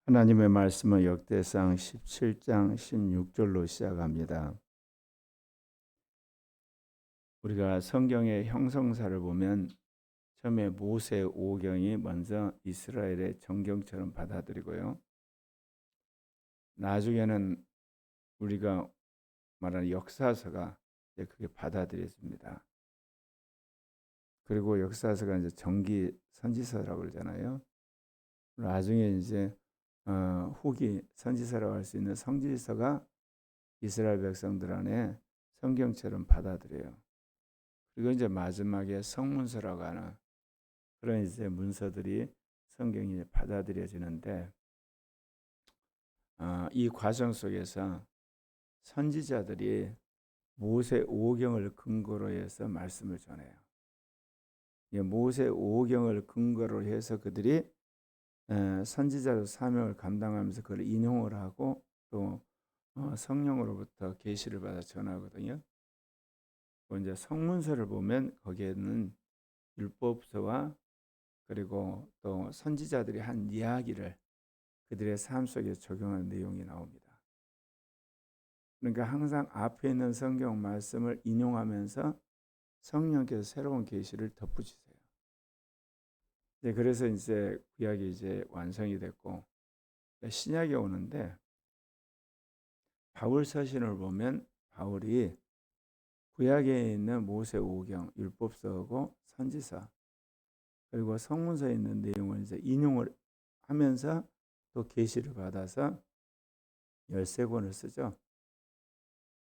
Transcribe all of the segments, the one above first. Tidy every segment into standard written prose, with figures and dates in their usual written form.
하나님의 말씀은 역대상 17장 16절로 시작합니다. 우리가 성경의 형성사를 보면 처음에 모세 오경이 먼저 이스라엘의 정경처럼 받아들이고요. 나중에는 우리가 말하는 역사서가 이제 그게 받아들여집니다. 그리고 역사서가 이제 정기 선지서라고 그러잖아요. 나중에 이제 후기 선지서라고 할 수 있는 성지서가 이스라엘 백성들 안에 성경처럼 받아들여요. 그리고 이제 마지막에 성문서라고 하는 그런 이제 문서들이 성경이 받아들여지는데, 이 과정 속에서 선지자들이 모세 오경을 근거로 해서 말씀을 전해요. 모세 오경을 근거로 해서 그들이 선지자로 사명을 감당하면서 그걸 인용을 하고 또 성령으로부터 계시를 받아 전하거든요. 이제 성문서를 보면 거기에는 율법서와 그리고 또 선지자들이 한 이야기를 그들의 삶 속에 적용하는 내용이 나옵니다. 그러니까 항상 앞에 있는 성경 말씀을 인용하면서 성령께서 새로운 계시를 덧붙이세요. 그래서 이제 구약이 이제 완성이 됐고 신약이 오는데, 바울 서신을 보면 바울이 구약에 있는 모세 오경, 율법서고 선지서 그리고 성문서에 있는 내용을 이제 인용을 하면서 또 계시를 받아서 13권을 쓰죠.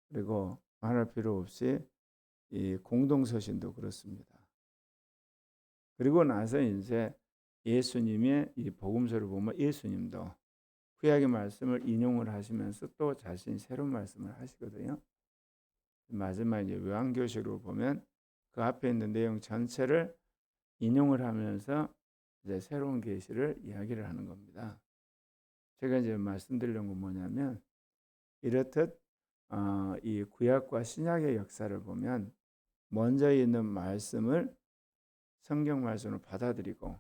그리고 말할 필요 없이 이 공동서신도 그렇습니다. 그리고 나서 이제 예수님의 이 복음서를 보면 예수님도 구약의 말씀을 인용을 하시면서 또 자신이 새로운 말씀을 하시거든요. 마지막 이제 요한교식으로 보면 그 앞에 있는 내용 전체를 인용을 하면서 이제 새로운 계시를 이야기를 하는 겁니다. 제가 이제 말씀드리는 건 뭐냐면, 이렇듯 이 구약과 신약의 역사를 보면 먼저 있는 말씀을 성경 말씀으로 받아들이고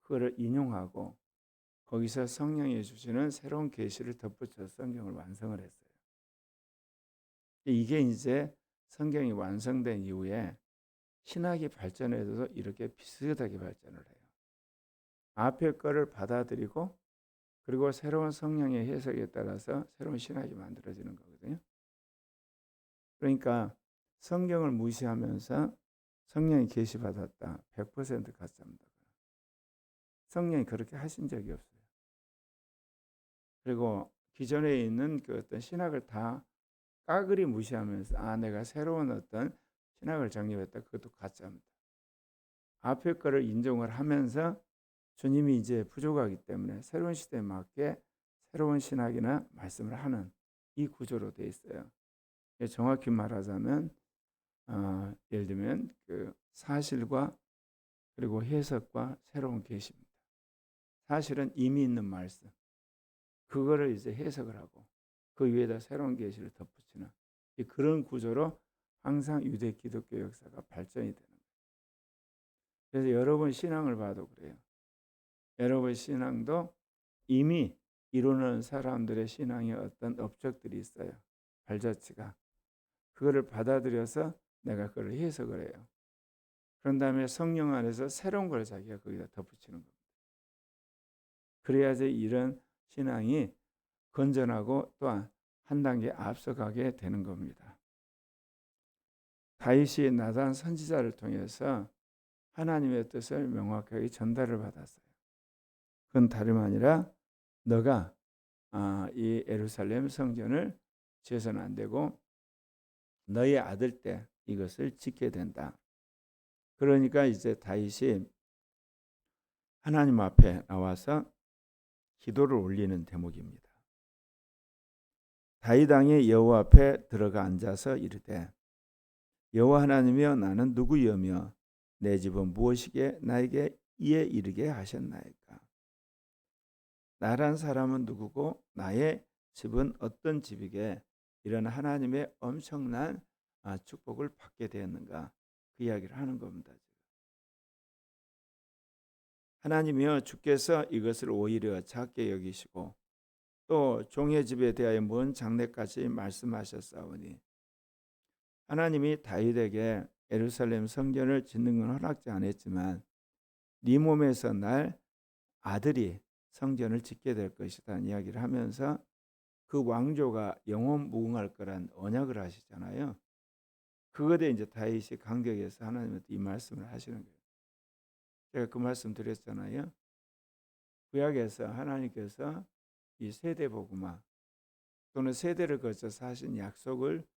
그거를 인용하고 거기서 성령이 주시는 새로운 계시를 덧붙여서 성경을 완성을 했어요. 이게 이제 성경이 완성된 이후에 신학이 발전해도 이렇게 비슷하게 발전을 해요. 앞에 거를 받아들이고 그리고 새로운 성령의 해석에 따라서 새로운 신학이 만들어지는 거거든요. 그러니까 성경을 무시하면서 성령이 계시받았다 100% 가짜입니다. 성령이 그렇게 하신 적이 없어요. 그리고 기존에 있는 그 어떤 신학을 다 까그리 무시하면서 내가 새로운 어떤 신학을 정립했다, 그것도 가짜입니다. 앞에 거를 인정을 하면서 주님이 이제 부족하기 때문에 새로운 시대에 맞게 새로운 신학이나 말씀을 하는 이 구조로 되어 있어요. 정확히 말하자면 예를 들면 그 사실과 그리고 해석과 새로운 계시입니다. 사실은 이미 있는 말씀, 그거를 이제 해석을 하고 그 위에다 새로운 계시를 덧붙이는 그런 구조로 항상 유대 기독교 역사가 발전이 되는 거예요. 그래서 여러분 신앙을 봐도 그래요. 여러분 신앙도 이미 이루는 사람들의 신앙의 어떤 업적들이 있어요. 발자취가. 그거를 받아들여서 내가 그걸 해석을 해요. 그런 다음에 성령 안에서 새로운 걸 자기가 거기다 덧붙이는 겁니다. 그래야지 이런 신앙이 건전하고 또한 한 단계 앞서가게 되는 겁니다. 다윗이 나단 선지자를 통해서 하나님의 뜻을 명확하게 전달을 받았어요. 그건 다름 아니라 너가 이 예루살렘 성전을 지어서는 안 되고 너의 아들 때 이것을 짓게 된다. 그러니까 이제 다윗이 하나님 앞에 나와서 기도를 올리는 대목입니다. 다윗 왕이 여호와 앞에 들어가 앉아서 이르되 여호와 하나님이여 나는 누구이며 내 집은 무엇이게 나에게 이에 이르게 하셨나이까. 나란 사람은 누구고 나의 집은 어떤 집이게 이런 하나님의 엄청난 축복을 받게 되었는가, 그 이야기를 하는 겁니다. 하나님이여 주께서 이것을 오히려 작게 여기시고 또 종의 집에 대하여 먼 장래까지 말씀하셨사오니 하나님이 다윗에게 예루살렘 성전을 짓는 건 허락지 않았지만 네 몸에서 날 아들이 성전을 짓게 될 것이라는 이야기를 하면서 그 왕조가 영원 무궁할 거란 언약을 하시잖아요. 그것에 이제 다윗이 감격해서 하나님한테 이 말씀을 하시는 거예요. 제가 그 말씀 드렸잖아요. 구약에서 하나님께서 이 세대 복음화 또는 세대를 거쳐서 하신 약속을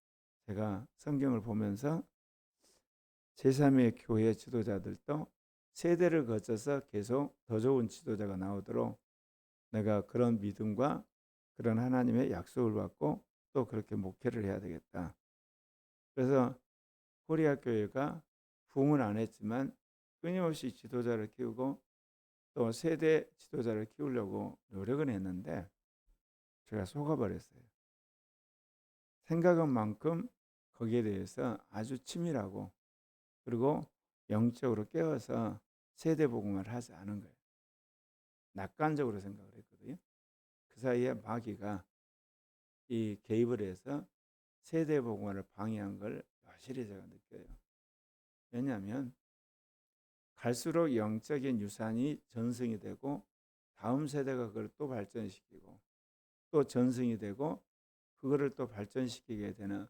제가 성경을 보면서 제3의 교회 지도자들도 세대를 거쳐서 계속 더 좋은 지도자가 나오도록 내가 그런 믿음과 그런 하나님의 약속을 받고 또 그렇게 목회를 해야 되겠다. 그래서 코리아 교회가 부흥은 안 했지만 끊임없이 지도자를 키우고 또 세대 지도자를 키우려고 노력은 했는데 제가 속아버렸어요. 생각한 만큼 거기에 대해서 아주 치밀하고 그리고 영적으로 깨어서 세대 복음을 하지 않은 거예요. 낙관적으로 생각을 했거든요. 그 사이에 마귀가 이 개입을 해서 세대 복음을 방해한 걸 여실히 제가 느껴요. 왜냐하면 갈수록 영적인 유산이 전승이 되고 다음 세대가 그걸 또 발전시키고 또 전승이 되고 그거를 또 발전시키게 되는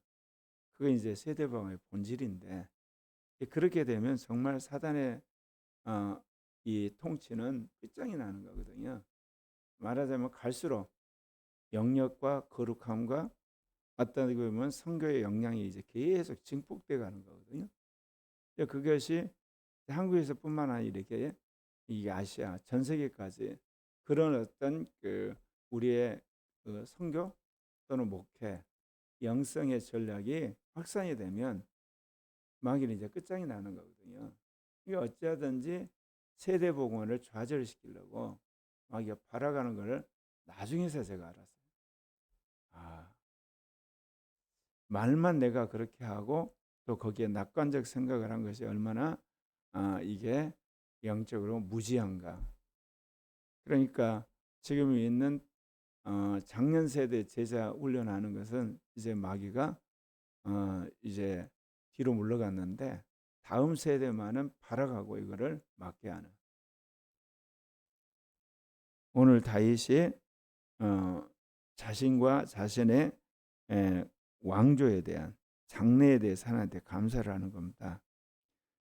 그게 이제 세대 방어의 본질인데 그렇게 되면 정말 사단의 이 통치는 끝장이 나는 거거든요. 말하자면 갈수록 영역과 거룩함과 어떤 보면 선교의 영향이 이제 계속 증폭돼 가는 거거든요. 그것이 한국에서뿐만 아니라 이렇게 이 아시아 전 세계까지 그런 어떤 그 우리의 그 선교 또는 목회 영성의 전략이 확산이 되면 마귀는 이제 끝장이 나는 거거든요. 이게 어찌하든지 세대 복원을 좌절시키려고 마귀가 팔아가는 것을 나중에서 제가 알았어요. 말만 내가 그렇게 하고 또 거기에 낙관적 생각을 한 것이 얼마나 이게 영적으로 무지한가. 그러니까 지금 있는 작년 세대 제자 훈련하는 것은 이제 마귀가 이제 뒤로 물러갔는데 다음 세대만은 팔아가고 이거를 막게 하는. 오늘 다윗이 자신과 자신의 왕조에 대한 장래에 대해서 하나님께 감사를 하는 겁니다.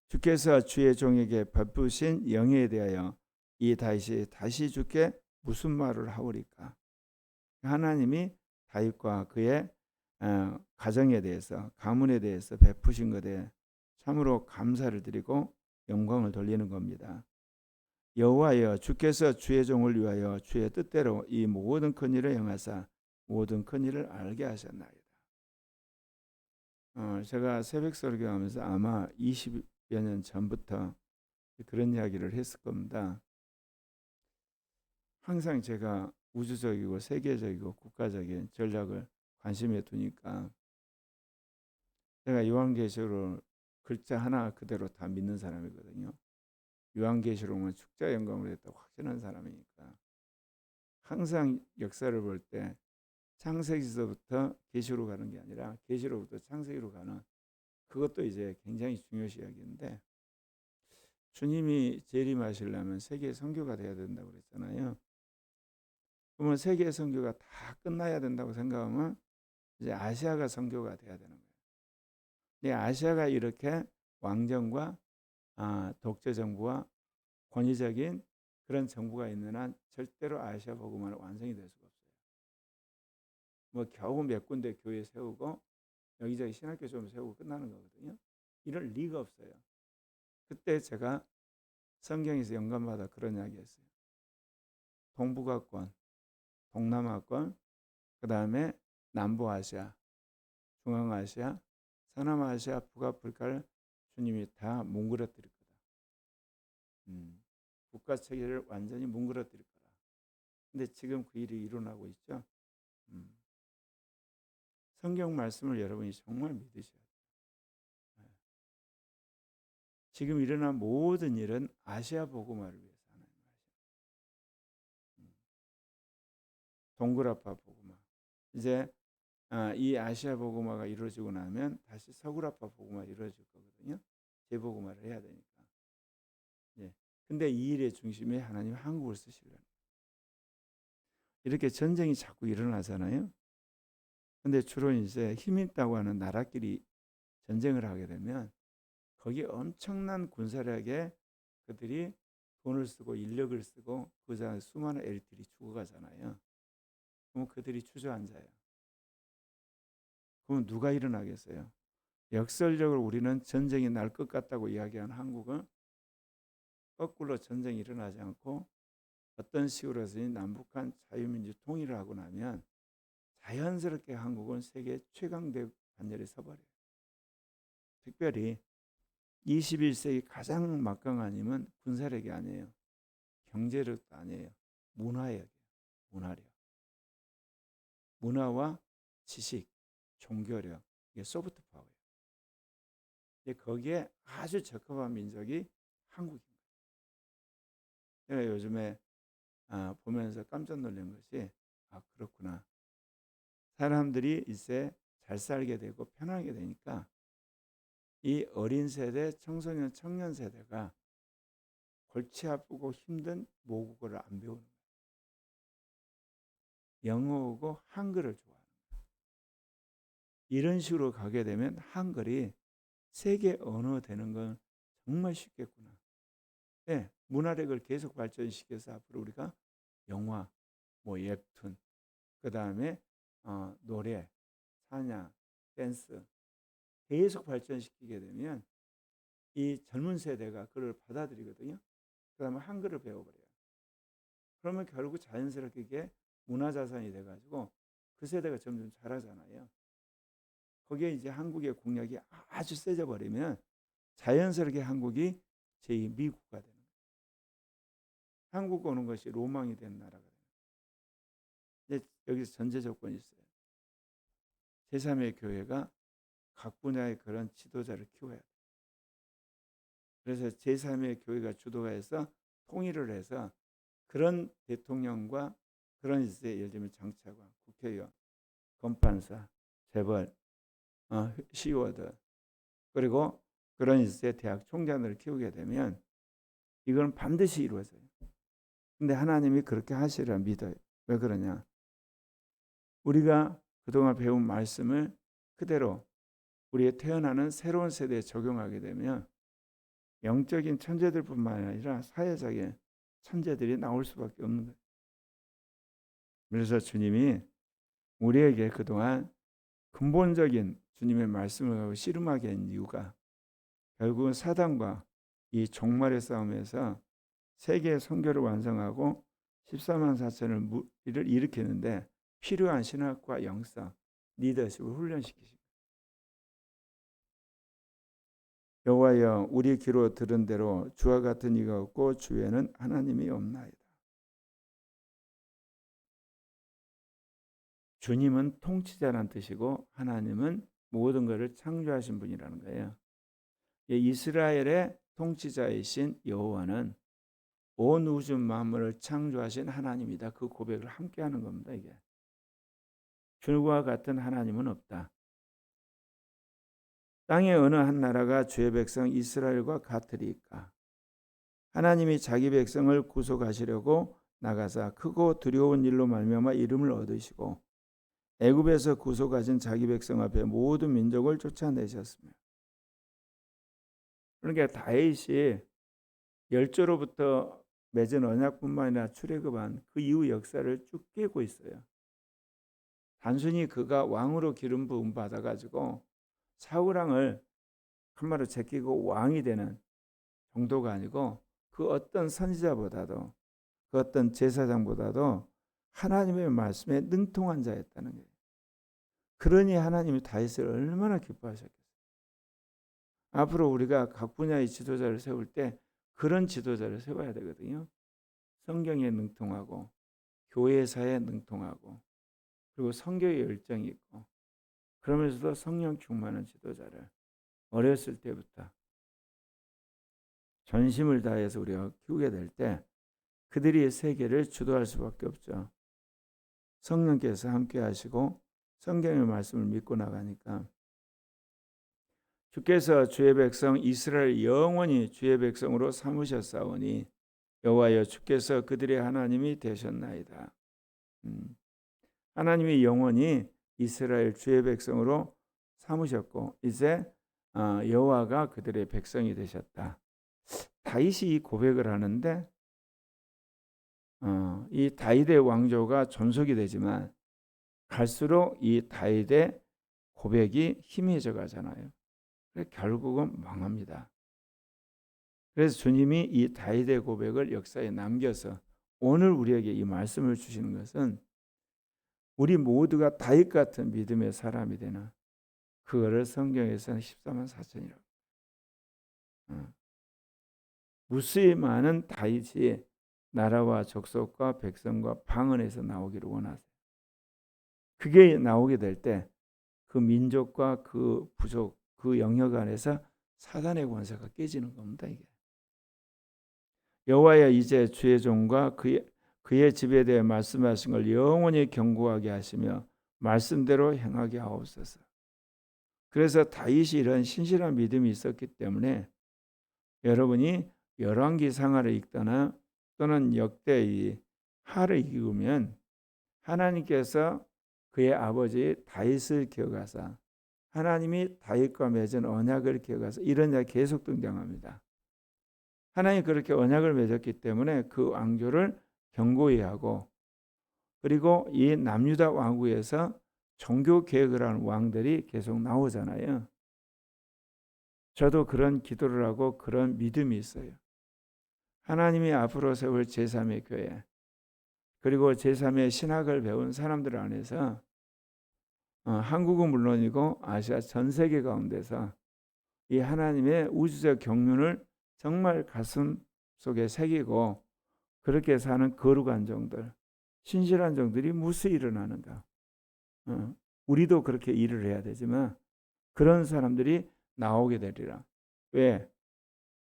주께서 주의 종에게 베푸신 영예에 대하여 이 다윗이 다시 주께 무슨 말을 하오리까? 하나님이 다윗과 그의 가정에 대해서 가문에 대해서 베푸신 것에 참으로 감사를 드리고 영광을 돌리는 겁니다. 여호와여 주께서 주의 종을 위하여 주의 뜻대로 이 모든 큰 일을 행하사 모든 큰 일을 알게 하셨나이다. 제가 새벽 설교하면서 아마 20여 년 전부터 그런 이야기를 했을 겁니다. 항상 제가 우주적이고 세계적이고 국가적인 전략을 관심에 두니까 제가 요한계시록 글자 하나 그대로 다 믿는 사람이거든요. 요한계시록은 축자 영광으로 했다고 확신한 사람이니까 항상 역사를 볼 때 창세기서부터 계시로 가는 게 아니라 계시로부터 창세기로 가는 그것도 이제 굉장히 중요시 여기는데 주님이 재림하시려면 세계 선교가 돼야 된다고 그랬잖아요. 그러면 세계 선교가 다 끝나야 된다고 생각하면 이제 아시아가 선교가 돼야 되는 거예요. 근데 아시아가 이렇게 왕정과 독재 정부와 권위적인 그런 정부가 있는 한 절대로 아시아 복음화는 완성이 될 수가 없어요. 뭐 겨우 몇 군데 교회 세우고 여기저기 신학교 좀 세우고 끝나는 거거든요. 이럴 리가 없어요. 그때 제가 성경에서 영감받아 그런 이야기 했어요. 동북아권, 동남아권, 그 다음에 남부아시아, 중앙아시아, 서남아시아, 북아프리카를 주님이 다 뭉그러뜨릴 거다. 국가 체계를 완전히 뭉그러뜨릴 거다. 근데 지금 그 일이 일어나고 있죠. 성경 말씀을 여러분이 정말 믿으셔야 돼요. 지금 일어난 모든 일은 아시아 복음화를 위해서 하는 말이에요. 동굴아빠 복음화. 이제 이 아시아 복음화가 이루어지고 나면 다시 서구아빠 복음화 이루어질 거거든요. 재복음화를 해야 되니까. 예. 근데 이 일의 중심에 하나님 한국을 쓰시려는. 이렇게 전쟁이 자꾸 일어나잖아요. 근데 주로 이제 힘 있다고 하는 나라끼리 전쟁을 하게 되면 거기에 엄청난 군사력에 그들이 돈을 쓰고 인력을 쓰고 그 자에 수많은 엘리트들이 죽어가잖아요. 그럼 그들이 주저앉아요. 그럼 누가 일어나겠어요? 역설적으로 우리는 전쟁이 날 것 같다고 이야기한 한국은 거꾸로 전쟁이 일어나지 않고 어떤 식으로든 남북한 자유민주 통일을 하고 나면 자연스럽게 한국은 세계 최강대 반열에 서버려요. 특별히 21세기 가장 막강한 힘은 군사력이 아니에요. 경제력도 아니에요. 문화력이에요. 문화력. 문화와 지식, 종교력, 이게 소프트 파워예요. 거기에 아주 적합한 민족이 한국입니다. 제가 요즘에 보면서 깜짝 놀란 것이 그렇구나. 사람들이 이제 잘 살게 되고 편하게 되니까 이 어린 세대, 청소년, 청년 세대가 골치 아프고 힘든 모국어를 안 배우는 거예요. 영어하고 한글을 좋아하는 거예요. 이런 식으로 가게 되면 한글이 세계 언어 되는 건 정말 쉽겠구나. 네, 문화력을 계속 발전시켜서 앞으로 우리가 영화, 웹툰, 그 다음에 노래, 찬양, 댄스 계속 발전시키게 되면 이 젊은 세대가 그걸 받아들이거든요. 그 다음에 한글을 배워버려요. 그러면 결국 자연스럽게 이게 문화자산이 돼가지고 그 세대가 점점 자라잖아요. 거기에 이제 한국의 공약이 아주 세져 버리면 자연스럽게 한국이 제2 미국가 되는 거예요. 한국 오는 것이 로망이 된 나라가 되는 거예요. 여기서 전제 조건이 있어요. 제3의 교회가 각 분야의 그런 지도자를 키워야 돼요. 그래서 제3의 교회가 주도해서 통일을 해서 그런 대통령과 그런 이제 예를 들면 장차관, 국회의원, 검판사, 재벌, 시의원들 그리고 그런 이제 대학 총장들을 키우게 되면 이건 반드시 이루어져요. 근데 하나님이 그렇게 하시리라 믿어요. 왜 그러냐? 우리가 그동안 배운 말씀을 그대로 우리의 태어나는 새로운 세대에 적용하게 되면 영적인 천재들뿐만 아니라 사회적인 천재들이 나올 수밖에 없는 거예요. 그래서 주님이 우리에게 그동안 근본적인 주님의 말씀을 하고 씨름하게 한 이유가 결국은 사단과 이 종말의 싸움에서 세계의 선교를 완성하고 14만 4천을 일으키는데 필요한 신학과 영성, 리더십을 훈련시키십니다. 여호와여 우리 귀로 들은 대로 주와 같은 이가 없고 주에는 하나님이 없나이다. 주님은 통치자라는 뜻이고 하나님은 모든 것을 창조하신 분이라는 거예요. 이스라엘의 통치자이신 여호와는 온 우주 만물을 창조하신 하나님이다. 그 고백을 함께 하는 겁니다. 이게 주와 같은 하나님은 없다. 땅의 어느 한 나라가 주의 백성 이스라엘과 같으리까? 하나님이 자기 백성을 구속하시려고 나가사 크고 두려운 일로 말미암아 이름을 얻으시고 애굽에서 구속하신 자기 백성 앞에 모든 민족을 쫓아내셨으며. 그러니까 다윗이 열조로부터 맺은 언약뿐만 아니라 출애굽한 그 이후 역사를 쭉 깨고 있어요. 단순히 그가 왕으로 기름 부음 받아가지고 사울왕을 한마디로 제끼고 왕이 되는 정도가 아니고 그 어떤 선지자보다도 그 어떤 제사장보다도 하나님의 말씀에 능통한 자였다는 거예요. 그러니 하나님이 다윗을 얼마나 기뻐하셨겠어요. 앞으로 우리가 각 분야의 지도자를 세울 때 그런 지도자를 세워야 되거든요. 성경에 능통하고 교회사에 능통하고 그리고 성교에 열정이 있고 그러면서도 성령 충만한 지도자를 어렸을 때부터 전심을 다해서 우리가 키우게 될 때 그들이 세계를 주도할 수밖에 없죠. 성령께서 함께 하시고 성경의 말씀을 믿고 나가니까 주께서 주의 백성 이스라엘 영원히 주의 백성으로 삼으셨사오니 여호와여 주께서 그들의 하나님이 되셨나이다. 하나님이 영원히 이스라엘 주의 백성으로 삼으셨고 이제 여호와가 그들의 백성이 되셨다. 다윗이 이 고백을 하는데 이 다윗의 왕조가 존속이 되지만 갈수록 이 다윗의 고백이 희미해져 가잖아요. 그래서 결국은 망합니다. 그래서 주님이 이 다윗의 고백을 역사에 남겨서 오늘 우리에게 이 말씀을 주시는 것은 우리 모두가 다윗 같은 믿음의 사람이 되는 그거를 성경에서는 14만 4천이라고 무수히 많은 다윗이 나라와 족속과 백성과 방언에서 나오기를 원하세요. 그게 나오게 될 때 그 민족과 그 부족 그 영역 안에서 사단의 권세가 깨지는 겁니다. 이게 여호와여 이제 주의 종과 그의 집에 대해 말씀하신 걸 영원히 견고하게 하시며 말씀대로 행하게 하옵소서. 그래서 다윗이 이런 신실한 믿음이 있었기 때문에 여러분이 열왕기 상하를 읽거나 또는 역대의 하를 읽으면 하나님께서 그의 아버지 다윗을 기억하사 하나님이 다윗과 맺은 언약을 기억하사 이런 이야기 계속 등장합니다. 하나님이 그렇게 언약을 맺었기 때문에 그 왕조를 견고히 하고 그리고 이 남유다 왕국에서 종교 개혁을 하는 왕들이 계속 나오잖아요. 저도 그런 기도를 하고 그런 믿음이 있어요. 하나님이 앞으로 세울 제3의 교회 그리고 제3의 신학을 배운 사람들 안에서 한국은 물론이고 아시아 전 세계 가운데서 이 하나님의 우주적 경륜을 정말 가슴 속에 새기고 그렇게 사는 거룩한 종들, 신실한 종들이 무수히 일어나는가. 우리도 그렇게 일을 해야 되지만 그런 사람들이 나오게 되리라. 왜?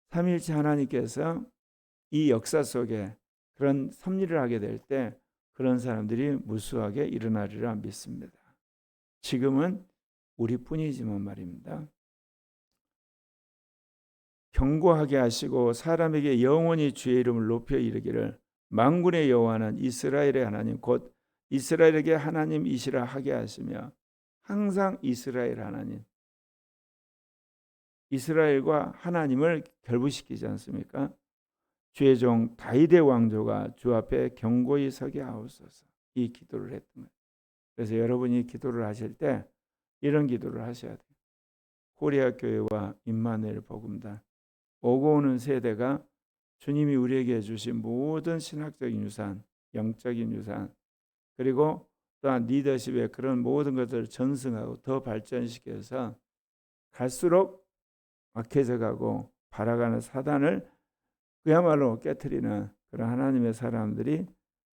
삼위일체 하나님께서 이 역사 속에 그런 섭리를 하게 될 때 그런 사람들이 무수하게 일어나리라 믿습니다. 지금은 우리뿐이지만 말입니다. 견고하게 하시고 사람에게 영원히 주의 이름을 높여 이르기를 만군의 여호와는 이스라엘의 하나님 곧 이스라엘에게 하나님이시라 하게 하시며 항상 이스라엘 하나님 이스라엘과 하나님을 결부시키지 않습니까? 주의 종 다윗의 왕조가 주 앞에 견고히 서게 하옵소서. 이 기도를 했던 거예요. 그래서 여러분이 기도를 하실 때 이런 기도를 하셔야 돼요. 코리아 교회와 임마누엘 복음단 오고 오는 세대가 주님이 우리에게 주신 모든 신학적인 유산, 영적인 유산 그리고 또한 리더십의 그런 모든 것들을 전승하고 더 발전시켜서 갈수록 악해져 가고 발아가는 사단을 그야말로 깨트리는 그런 하나님의 사람들이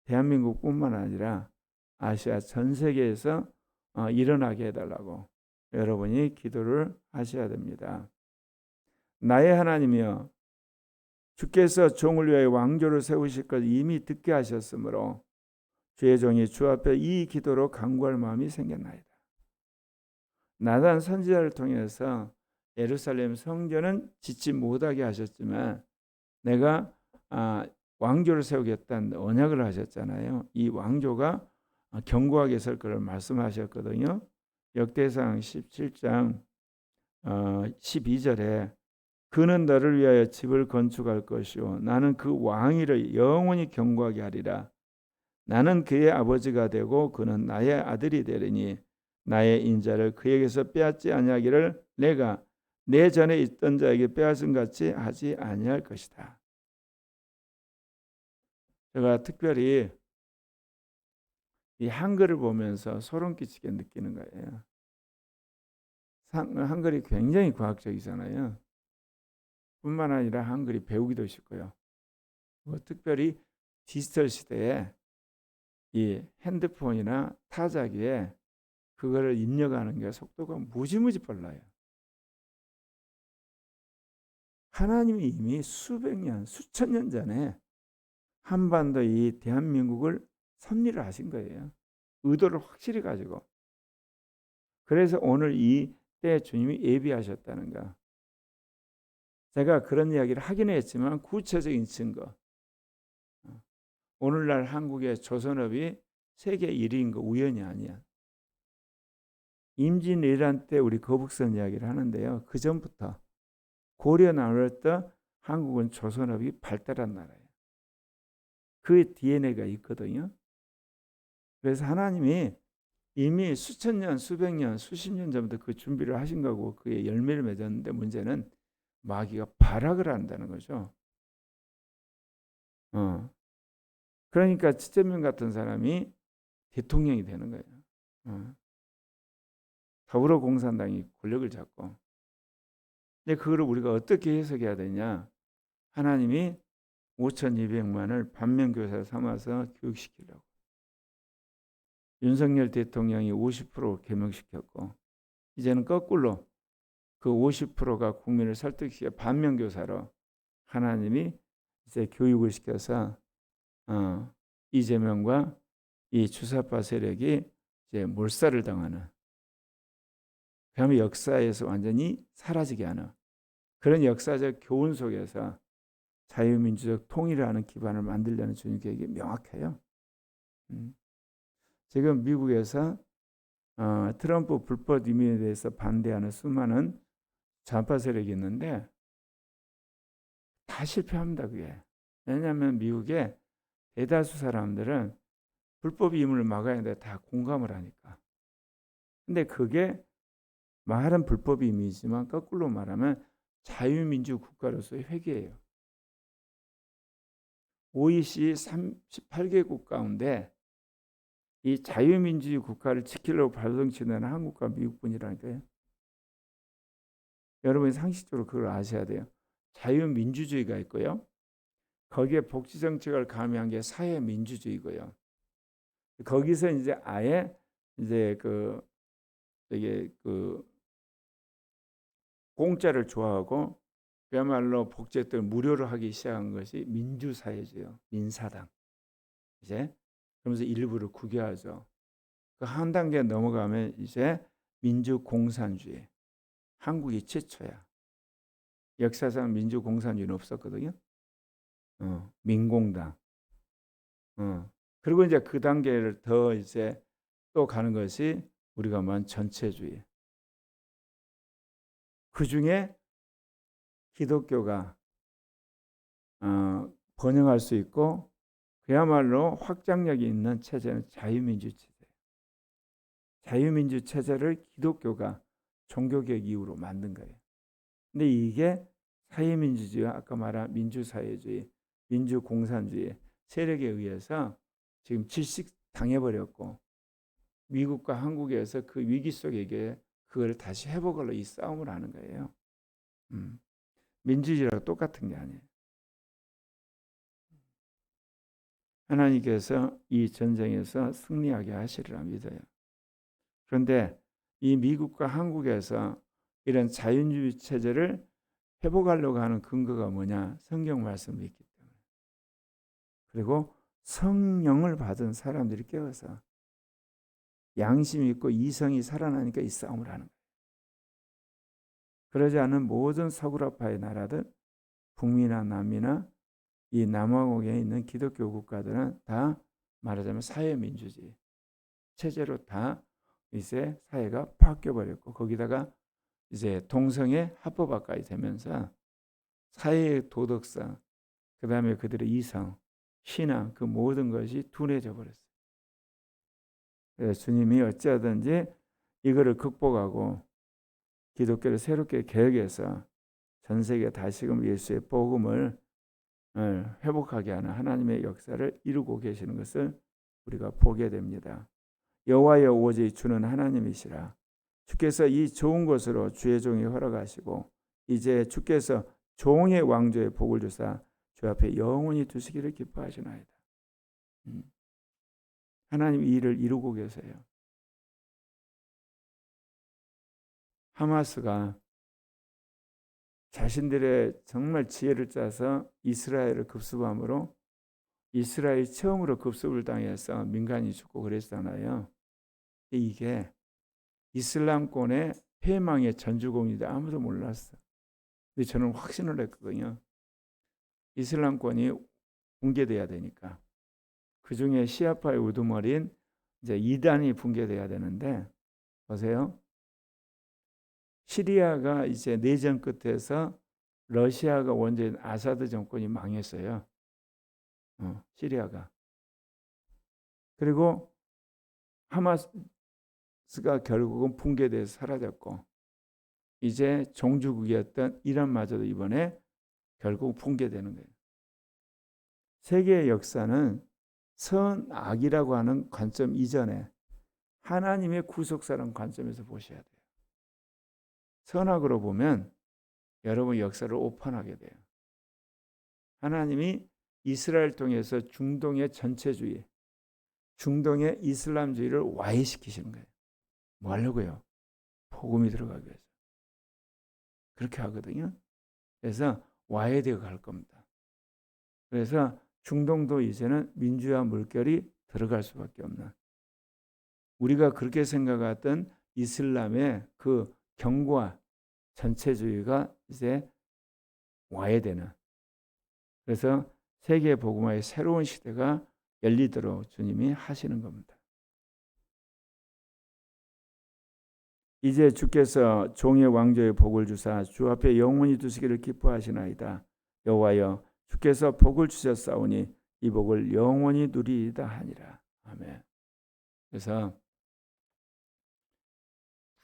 대한민국뿐만 아니라 아시아 전 세계에서 일어나게 해달라고 여러분이 기도를 하셔야 됩니다. 나의 하나님이여 주께서 종을 위하여 왕조를 세우실 것 이미 듣게 하셨으므로 주의 종이 주 앞에 이 기도로 간구할 마음이 생겼나이다. 나단 선지자를 통해서 예루살렘 성전은 짓지 못하게 하셨지만 내가 왕조를 세우겠다는 언약을 하셨잖아요. 이 왕조가 견고하게 설 것을 말씀하셨거든요. 역대상 17장 12절에 그는 너를 위하여 집을 건축할 것이요 나는 그 왕위를 영원히 견고하게 하리라. 나는 그의 아버지가 되고 그는 나의 아들이 되리니 나의 인자를 그에게서 빼앗지 아니하기를 내가 내 전에 있던 자에게 빼앗은 같이 하지 아니할 것이다. 제가 특별히 이 한글을 보면서 소름 끼치게 느끼는 거예요. 한글이 굉장히 과학적이잖아요. 뿐만 아니라 한글이 배우기도 쉽고요. 특별히 디지털 시대에 이 핸드폰이나 타자기에 그거를 입력하는 게 속도가 무지무지 빨라요. 하나님이 이미 수백 년, 수천 년 전에 한반도 이 대한민국을 섭리를 하신 거예요. 의도를 확실히 가지고, 그래서 오늘 이 때 주님이 예비하셨다는 거. 제가 그런 이야기를 하긴 했지만 구체적인 증거. 오늘날 한국의 조선업이 세계 1위인 거 우연이 아니야. 임진왜란 때 우리 거북선 이야기를 하는데요. 그 전부터 고려 나라부터 한국은 조선업이 발달한 나라예요. 그 DNA가 있거든요. 그래서 하나님이 이미 수천 년, 수백 년, 수십 년 전부터 그 준비를 하신 거고 그게 열매를 맺었는데 문제는 마귀가 발악을 한다는 거죠. 그러니까 최재명 같은 사람이 대통령이 되는 거예요. 더불어공산당이 권력을 잡고. 근데 그거를 우리가 어떻게 해석해야 되냐? 하나님이 5,200만을 반면교사를 삼아서 교육시키려고. 윤석열 대통령이 50% 개명시켰고 이제는 거꾸로 그 50%가 국민을 설득시켜 반면교사로 하나님이 이제 교육을 시켜서 이재명과 이 주사파 세력이 이제 몰살을 당하는, 그러면 역사에서 완전히 사라지게 하는 그런 역사적 교훈 속에서 자유민주적 통일을 하는 기반을 만들려는 주님 계획이 명확해요. 지금 미국에서 트럼프 불법 이민에 대해서 반대하는 수많은 좌파 세력이 있는데 다 실패합니다. 그게. 왜냐하면 미국의 대다수 사람들은 불법 이민을 막아야 되는데 다 공감을 하니까. 근데 그게 말은 불법 이민이지만 거꾸로 말하면 자유민주 국가로서의 회개예요. OECD 38개국 가운데 이 자유민주주의 국가를 지키려고 발동치는 한국과 미국뿐이라니까요. 여러분이 상식적으로 그걸 아셔야 돼요. 자유민주주의가 있고요. 거기에 복지정책을 가미한 게 사회민주주의고요. 거기서 이제 아예 이제 이게 공짜를 좋아하고 그야말로 복지를 무료로 하기 시작한 것이 민주사회주의요. 민사당. 이제 그러면서 일부를 국유화하죠. 그 한 단계 넘어가면 이제 민주공산주의. 한국이 최초야. 역사상 민주공산주의는 없었거든요. 민공당. 그리고 이제 그 단계를 더 이제 또 가는 것이 우리가 말한 전체주의. 그 중에 기독교가 번영할 수 있고 그야말로 확장력이 있는 체제는 자유민주 체제. 자유민주 체제를 기독교가 종교개혁 이후로 만든 거예요. 근데 이게 사회민주주의와 아까 말한 민주사회주의, 민주공산주의 세력에 의해서 지금 질식당해버렸고 미국과 한국에서 그 위기 속에 그걸 다시 회복하려 이 싸움을 하는 거예요. 민주주의랑 똑같은 게 아니에요. 하나님께서 이 전쟁에서 승리하게 하시리라 믿어요. 그런데 이 미국과 한국에서 이런 자유주의 체제를 회복하려고 하는 근거가 뭐냐? 성경 말씀이 있기 때문에. 그리고 성령을 받은 사람들이 깨어서 양심이 있고 이성이 살아나니까 이 싸움을 하는 거예요. 그러지 않은 모든 서구라파의 나라들, 북미나 남미나 이 남아공에 있는 기독교 국가들은 다 말하자면 사회민주주의 체제로 다 이제 사회가 바뀌어버렸고 거기다가 이제 동성애 합법화까지 되면서 사회의 도덕성, 그 다음에 그들의 이성, 신앙 그 모든 것이 둔해져 버렸어요. 그래서 주님이 어찌하든지 이거를 극복하고 기독교를 새롭게 개혁해서 전 세계 다시금 예수의 복음을 회복하게 하는 하나님의 역사를 이루고 계시는 것을 우리가 보게 됩니다. 여호와여 오직 주는 하나님이시라. 주께서 이 좋은 것으로 주의 종이 허락하시고 이제 주께서 종의 왕조의 복을 주사 주 앞에 영원히 두시기를 기뻐하시나이다. 하나님 이 일을 이루고 계세요. 하마스가 자신들의 정말 지혜를 짜서 이스라엘을 급습함으로 이스라엘이 처음으로 급습을 당해서 민간이 죽고 그랬잖아요. 이게 이슬람권의 패망의 전주공인데 아무도 몰랐어. 근데 저는 확신을 했거든요. 이슬람권이 붕괴돼야 되니까. 그 중에 시아파의 우두머리인 이제 이단이 붕괴돼야 되는데, 보세요. 시리아가 이제 내전 끝에서 러시아가 원조인 아사드 정권이 망했어요. 시리아가. 그리고 하마스가 결국은 붕괴돼서 사라졌고, 이제 종주국이었던 이란마저도 이번에 결국 붕괴되는 거예요. 세계의 역사는 선악이라고 하는 관점 이전에 하나님의 구속사라는 관점에서 보셔야 돼요. 선악으로 보면 여러분 역사를 오판하게 돼요. 하나님이 이스라엘 통해서 중동의 전체주의, 중동의 이슬람주의를 와해시키시는 거예요. 뭐 하려고요? 복음이 들어가기 위해서. 그렇게 하거든요. 그래서 와해되어 갈 겁니다. 그래서 중동도 이제는 민주화 물결이 들어갈 수밖에 없는, 우리가 그렇게 생각했던 이슬람의 그 경과 전체주의가 이제 와해되는, 그래서 세계 복음화의 새로운 시대가 열리도록 주님이 하시는 겁니다. 이제 주께서 종의 왕조의 복을 주사 주 앞에 영원히 두시기를 기뻐하시나이다. 여호와여 주께서 복을 주셨사오니 이 복을 영원히 누리이다 하니라. 아멘. 그래서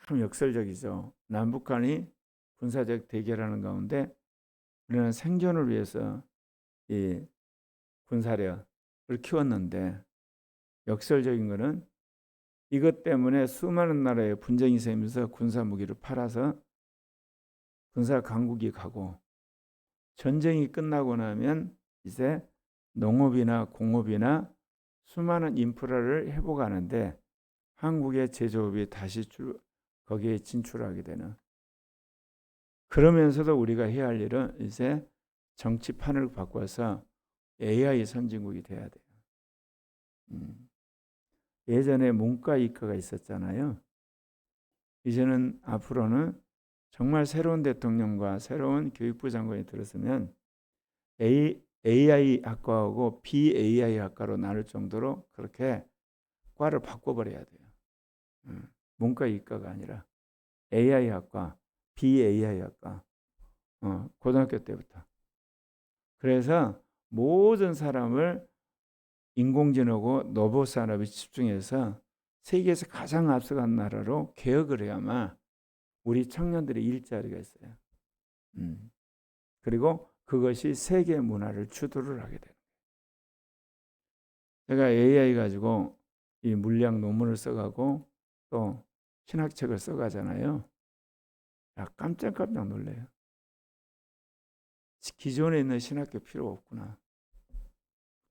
참 역설적이죠. 남북한이 군사적 대결하는 가운데 우리는 생존을 위해서 이 군사력을 키웠는데, 역설적인 것은 이것 때문에 수많은 나라의 분쟁이 생기면서 군사 무기를 팔아서 군사 강국이 가고, 전쟁이 끝나고 나면 이제 농업이나 공업이나 수많은 인프라를 회복하는데 한국의 제조업이 다시 거기에 진출하게 되는, 그러면서도 우리가 해야 할 일은 이제 정치판을 바꿔서 AI 선진국이 돼야 돼요. 예전에 문과 이과가 있었잖아요. 이제는 앞으로는 정말 새로운 대통령과 새로운 교육부 장관이 들었으면 AI 학과하고 BAI 학과로 나눌 정도로 그렇게 과를 바꿔버려야 돼요. 문과 이과가 아니라 AI 학과, BAI 학과, 고등학교 때부터. 그래서 모든 사람을 인공지능하고 로봇 산업에 집중해서 세계에서 가장 앞서간 나라로 개혁을 해야만 우리 청년들의 일자리가 있어요. 그리고 그것이 세계 문화를 주도를 하게 돼요. 제가 AI 가지고 이 물리학 논문을 써가고 또 신학책을 써가잖아요. 깜짝깜짝 놀래요. 기존에 있는 신학교 필요 없구나.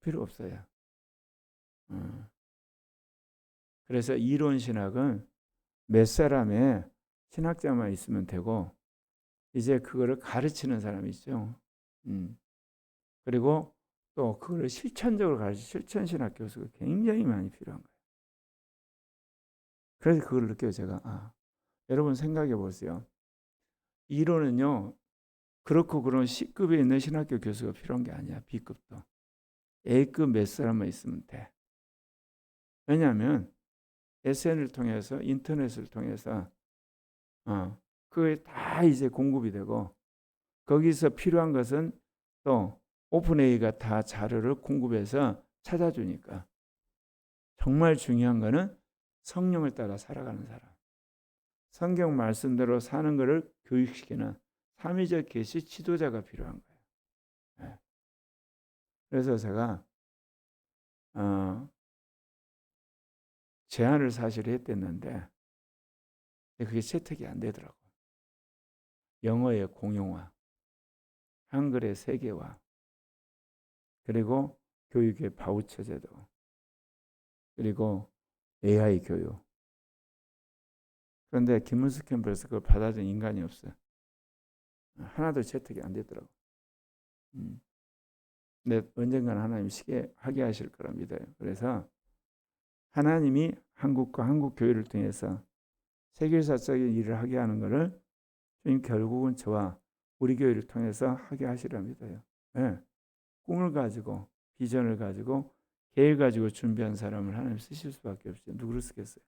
필요 없어요. 그래서 이론 신학은 몇 사람의 신학자만 있으면 되고, 이제 그거를 가르치는 사람이 있죠. 그리고 또 그거를 실천적으로 가르치 실천 신학 교수가 굉장히 많이 필요한 거예요. 그래서 그걸 느껴요. 제가 여러분 생각해 보세요. 이론은요, 그렇고 그런 C급에 있는 신학교 교수가 필요한 게 아니야. B급도. A급 몇 사람만 있으면 돼. 왜냐하면 SN을 통해서, 인터넷을 통해서 그게 다 이제 공급이 되고, 거기서 필요한 것은 또 오픈AI가 다 자료를 공급해서 찾아주니까. 정말 중요한 거는 성령을 따라 살아가는 사람, 성경 말씀대로 사는 것을 교육시키는 삼위적 계시 지도자가 필요한 거예요. 네. 그래서 제가 제안을 사실 했댔는데 그게 채택이 안 되더라고요. 영어의 공용화, 한글의 세계화, 그리고 교육의 바우처 제도, 그리고 AI 교육. 그런데 김문수 캠프에서 그걸 받아준 인간이 없어요. 하나도 채택이 안 되더라고요. 언젠가는 하나님이 하게 하실 거라 믿어요. 그래서 하나님이 한국과 한국 교회를 통해서 세계사적인 일을 하게 하는 것을 주님 결국은 저와 우리 교회를 통해서 하게 하시라 믿어요. 네. 꿈을 가지고 비전을 가지고 계획 가지고 준비한 사람을 하나님 쓰실 수밖에 없죠. 누구를 쓰겠어요?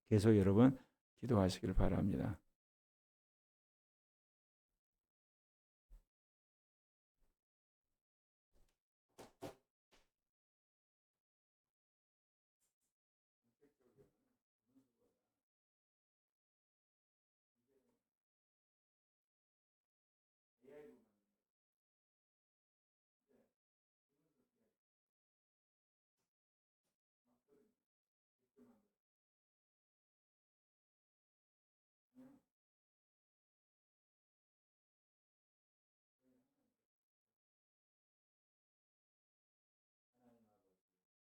계속 여러분 기도하시길 바랍니다.